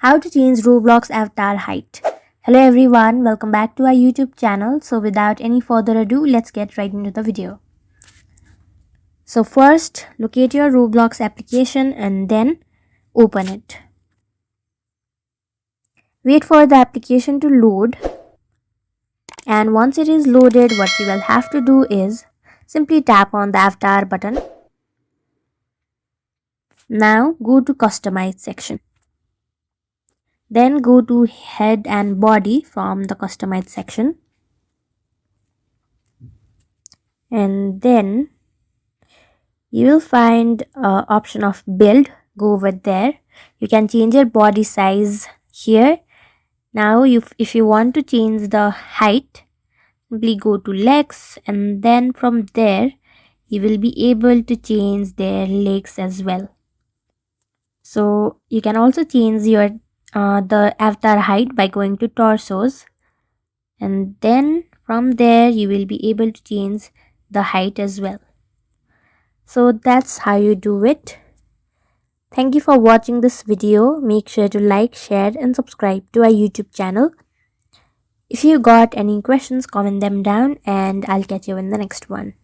How to change Roblox avatar height. Hello everyone, welcome back to our YouTube channel. So without any further ado, let's get right into the video. So first, locate your Roblox application and then open it. Wait for the application to load, and once it is loaded, what you will have to do is simply tap on the avatar button. Now go to customize section. Then go to head and body from the customize section. And then you will find option of build. Go over there. You can change your body size here. Now if you want to change the height, simply go to legs, and then from there you will be able to change their legs as well. So you can also change your the avatar height by going to torsos, and then from there you will be able to change the height as well. So that's how you do it. Thank you for watching this video. Make sure to like, share and subscribe to our YouTube channel. If you got any questions, comment them down and I'll catch you in the next one.